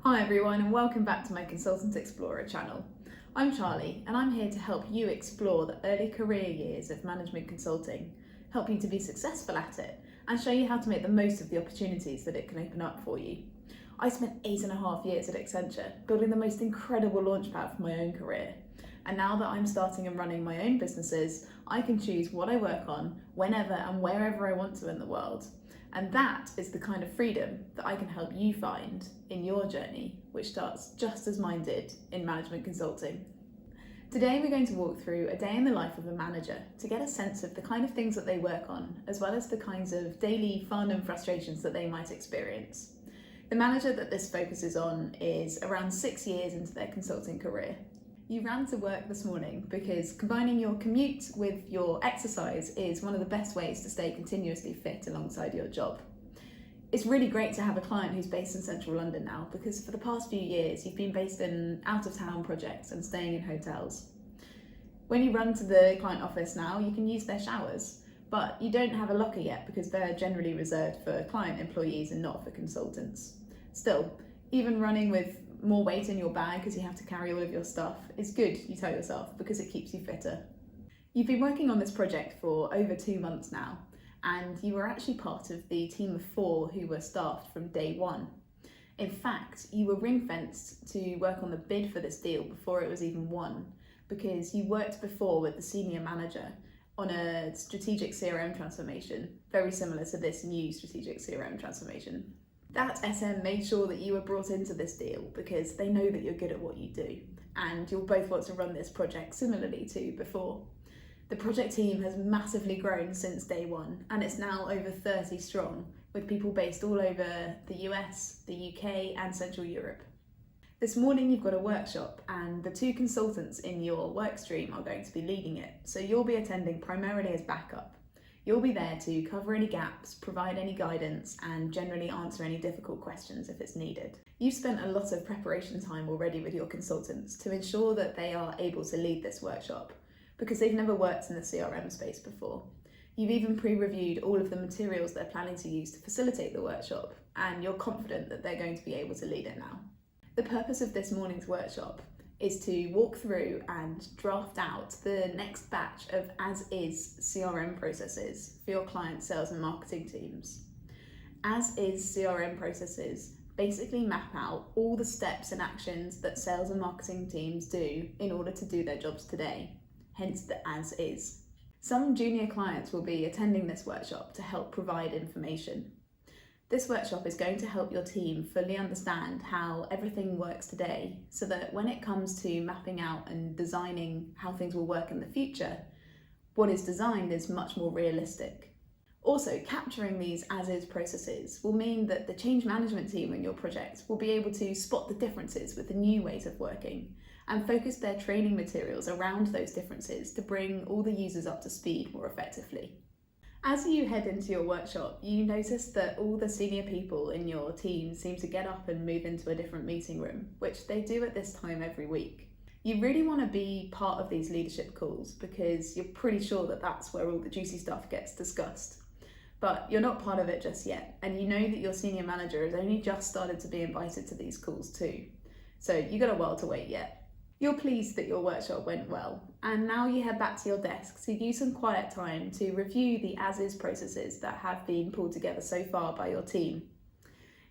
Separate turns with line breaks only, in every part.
Hi everyone and welcome back to my Consultant Explorer channel. I'm Charlie and I'm here to help you explore the early career years of management consulting, help you to be successful at it and show you how to make the most of the opportunities that it can open up for you. I spent 8.5 years at Accenture building the most incredible launchpad for my own career. And now that I'm starting and running my own businesses, I can choose what I work on whenever and wherever I want to in the world. And that is the kind of freedom that I can help you find in your journey, which starts just as mine did in management consulting. Today we're going to walk through a day in the life of a manager to get a sense of the kind of things that they work on, as well as the kinds of daily fun and frustrations that they might experience. The manager that this focuses on is around 6 years into their consulting career. You ran to work this morning because combining your commute with your exercise is one of the best ways to stay continuously fit alongside your job. It's really great to have a client who's based in central London now, because for the past few years you've been based in out-of-town projects and staying in hotels. When you run to the client office now, you can use their showers, but you don't have a locker yet because they're generally reserved for client employees and not for consultants. Still, even running with more weight in your bag because you have to carry all of your stuff is good, you tell yourself, because it keeps you fitter. You've been working on this project for over 2 months now, and you were actually part of the team of 4 who were staffed from day one. In fact, you were ring-fenced to work on the bid for this deal before it was even won, because you worked before with the senior manager on a strategic CRM transformation, very similar to this new strategic CRM transformation. That SM made sure that you were brought into this deal because they know that you're good at what you do, and you'll both want to run this project similarly to before. The project team has massively grown since day one, and it's now over 30 strong, with people based all over the US, the UK and Central Europe. This morning you've got a workshop, and the 2 consultants in your work stream are going to be leading it, so you'll be attending primarily as backup. You'll be there to cover any gaps, provide any guidance, and generally answer any difficult questions if it's needed. You've spent a lot of preparation time already with your consultants to ensure that they are able to lead this workshop, because they've never worked in the CRM space before. You've even pre-reviewed all of the materials they're planning to use to facilitate the workshop, and you're confident that they're going to be able to lead it now. The purpose of this morning's workshop is to walk through and draft out the next batch of as-is CRM processes for your client sales and marketing teams. As-is CRM processes basically map out all the steps and actions that sales and marketing teams do in order to do their jobs today, hence the as-is. Some junior clients will be attending this workshop to help provide information. This workshop is going to help your team fully understand how everything works today, so that when it comes to mapping out and designing how things will work in the future, what is designed is much more realistic. Also, capturing these as-is processes will mean that the change management team in your project will be able to spot the differences with the new ways of working and focus their training materials around those differences to bring all the users up to speed more effectively. As you head into your workshop, you notice that all the senior people in your team seem to get up and move into a different meeting room, which they do at this time every week. You really want to be part of these leadership calls because you're pretty sure that that's where all the juicy stuff gets discussed. But you're not part of it just yet, and you know that your senior manager has only just started to be invited to these calls too. So you got a while to wait yet. You're pleased that your workshop went well, and now you head back to your desk to use some quiet time to review the as-is processes that have been pulled together so far by your team.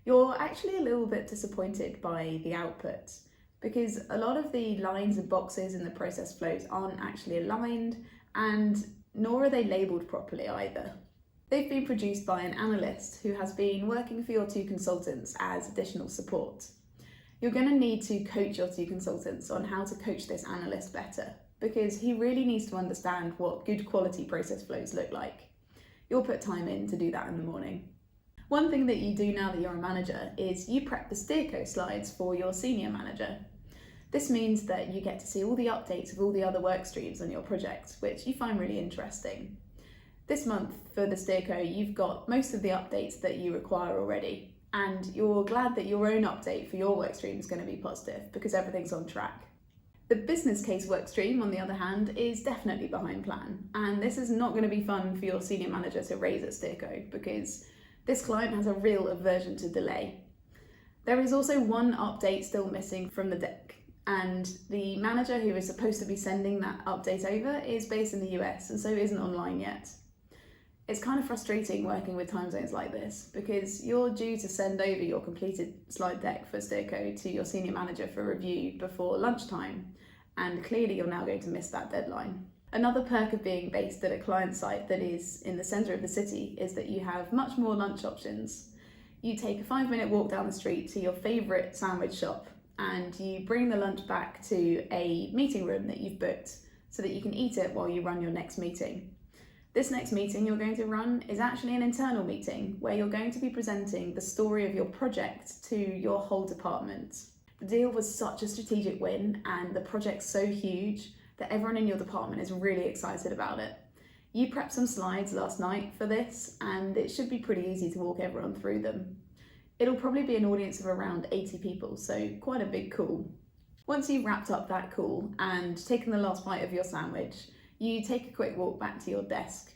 You're actually a little bit disappointed by the output, because a lot of the lines and boxes in the process flows aren't actually aligned, and nor are they labelled properly either. They've been produced by an analyst who has been working for your 2 consultants as additional support. You're going to need to coach your 2 consultants on how to coach this analyst better, because he really needs to understand what good quality process flows look like. You'll put time in to do that in the morning. One thing that you do now that you're a manager is you prep the steerco slides for your senior manager. This means that you get to see all the updates of all the other work streams on your project, which you find really interesting. This month for the steerco, you've got most of the updates that you require already, and you're glad that your own update for your workstream is going to be positive because everything's on track. The business case workstream, on the other hand, is definitely behind plan, and this is not going to be fun for your senior manager to raise at steerco because this client has a real aversion to delay. There is also one update still missing from the deck, and the manager who is supposed to be sending that update over is based in the US and so isn't online yet. It's kind of frustrating working with time zones like this because you're due to send over your completed slide deck for Steerco to your senior manager for review before lunchtime, and clearly you're now going to miss that deadline. Another perk of being based at a client site that is in the centre of the city is that you have much more lunch options. You take a 5-minute walk down the street to your favourite sandwich shop and you bring the lunch back to a meeting room that you've booked so that you can eat it while you run your next meeting. This next meeting you're going to run is actually an internal meeting where you're going to be presenting the story of your project to your whole department. The deal was such a strategic win and the project's so huge that everyone in your department is really excited about it. You prepped some slides last night for this and it should be pretty easy to walk everyone through them. It'll probably be an audience of around 80 people, so quite a big call. Once you've wrapped up that call and taken the last bite of your sandwich, you take a quick walk back to your desk.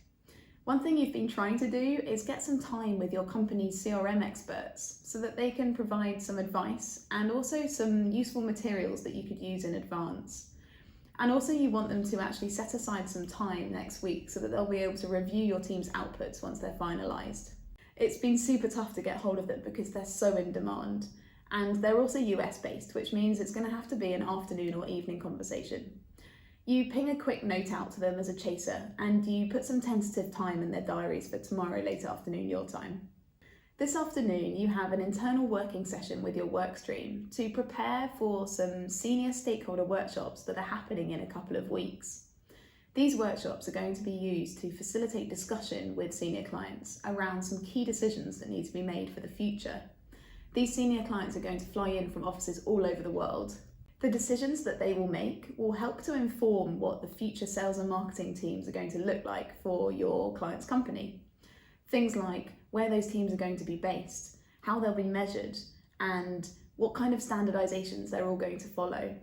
One thing you've been trying to do is get some time with your company's CRM experts so that they can provide some advice and also some useful materials that you could use in advance. And also you want them to actually set aside some time next week so that they'll be able to review your team's outputs once they're finalised. It's been super tough to get hold of them because they're so in demand. And they're also US based, which means it's going to have to be an afternoon or evening conversation. You ping a quick note out to them as a chaser and you put some tentative time in their diaries for tomorrow late afternoon your time. This afternoon you have an internal working session with your work stream to prepare for some senior stakeholder workshops that are happening in a couple of weeks. These workshops are going to be used to facilitate discussion with senior clients around some key decisions that need to be made for the future. These senior clients are going to fly in from offices all over the world. The decisions that they will make will help to inform what the future sales and marketing teams are going to look like for your client's company. Things like where those teams are going to be based, how they'll be measured, and what kind of standardizations they're all going to follow.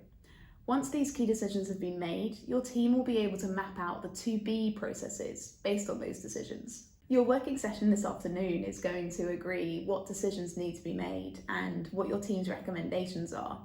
Once these key decisions have been made, your team will be able to map out the to-be processes based on those decisions. Your working session this afternoon is going to agree what decisions need to be made and what your team's recommendations are.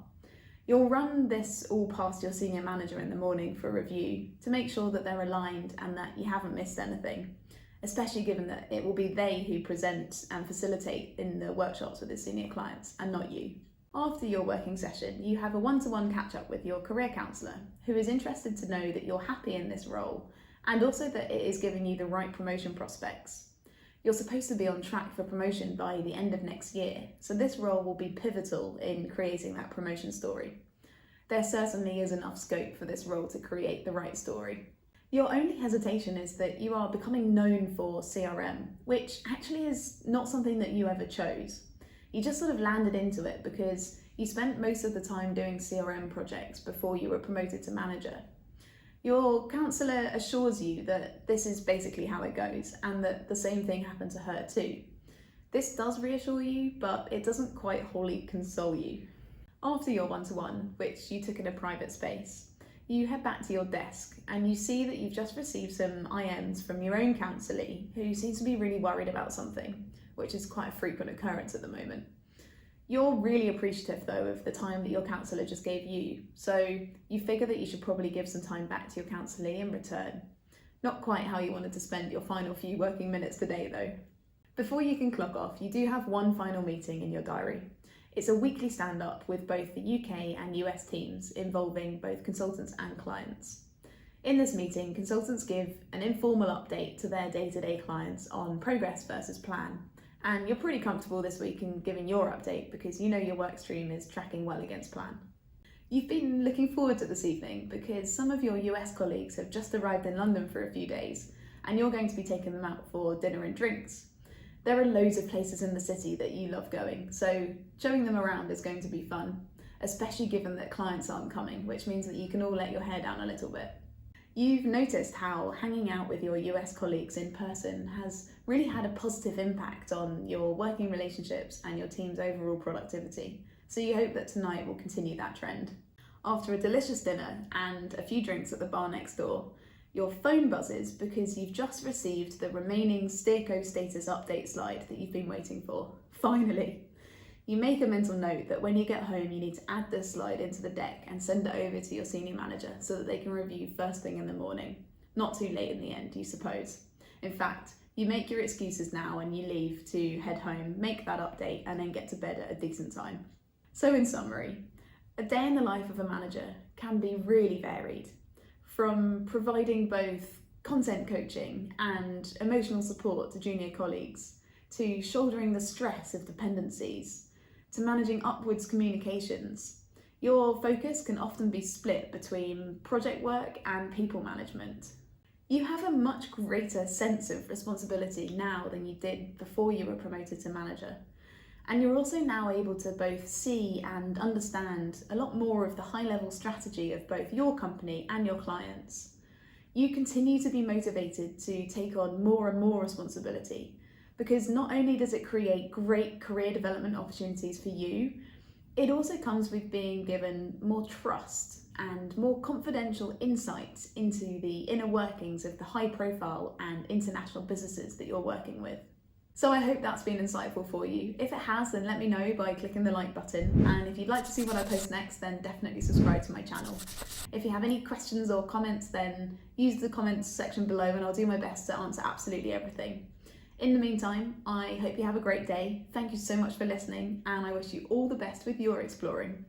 You'll run this all past your senior manager in the morning for review to make sure that they're aligned and that you haven't missed anything, especially given that it will be they who present and facilitate in the workshops with the senior clients and not you. After your working session, you have a one-to-one catch-up with your career counsellor, who is interested to know that you're happy in this role and also that it is giving you the right promotion prospects. You're supposed to be on track for promotion by the end of next year, so this role will be pivotal in creating that promotion story. There certainly is enough scope for this role to create the right story. Your only hesitation is that you are becoming known for CRM, which actually is not something that you ever chose. You just sort of landed into it because you spent most of the time doing CRM projects before you were promoted to manager. Your counsellor assures you that this is basically how it goes and that the same thing happened to her too. This does reassure you, but it doesn't quite wholly console you. After your one-to-one, which you took in a private space, you head back to your desk and you see that you've just received some IMs from your own counsellee who seems to be really worried about something, which is quite a frequent occurrence at the moment. You're really appreciative though of the time that your counsellor just gave you, so you figure that you should probably give some time back to your counsellee in return. Not quite how you wanted to spend your final few working minutes today though. Before you can clock off, you do have one final meeting in your diary. It's a weekly stand-up with both the UK and US teams involving both consultants and clients. In this meeting, consultants give an informal update to their day-to-day clients on progress versus plan. And you're pretty comfortable this week in giving your update because you know your work stream is tracking well against plan. You've been looking forward to this evening because some of your US colleagues have just arrived in London for a few days and you're going to be taking them out for dinner and drinks. There are loads of places in the city that you love going, so showing them around is going to be fun, especially given that clients aren't coming, which means that you can all let your hair down a little bit. You've noticed how hanging out with your US colleagues in person has really had a positive impact on your working relationships and your team's overall productivity, so you hope that tonight will continue that trend. After a delicious dinner and a few drinks at the bar next door, your phone buzzes because you've just received the remaining Steerco status update slide that you've been waiting for. Finally! you make a mental note that when you get home you need to add this slide into the deck and send it over to your senior manager so that they can review first thing in the morning. Not too late in the end, you suppose. In fact, you make your excuses now and you leave to head home, make that update, and then get to bed at a decent time. So in summary, a day in the life of a manager can be really varied, from providing both content coaching and emotional support to junior colleagues, to shouldering the stress of dependencies, to managing upwards communications. Your focus can often be split between project work and people management. You have a much greater sense of responsibility now than you did before you were promoted to manager. And you're also now able to both see and understand a lot more of the high-level strategy of both your company and your clients. You continue to be motivated to take on more and more responsibility, because not only does it create great career development opportunities for you, it also comes with being given more trust and more confidential insights into the inner workings of the high-profile and international businesses that you're working with. So I hope that's been insightful for you. If it has, then let me know by clicking the like button. And if you'd like to see what I post next, then definitely subscribe to my channel. If you have any questions or comments, then use the comments section below and I'll do my best to answer absolutely everything. In the meantime, I hope you have a great day. Thank you so much for listening, and I wish you all the best with your exploring.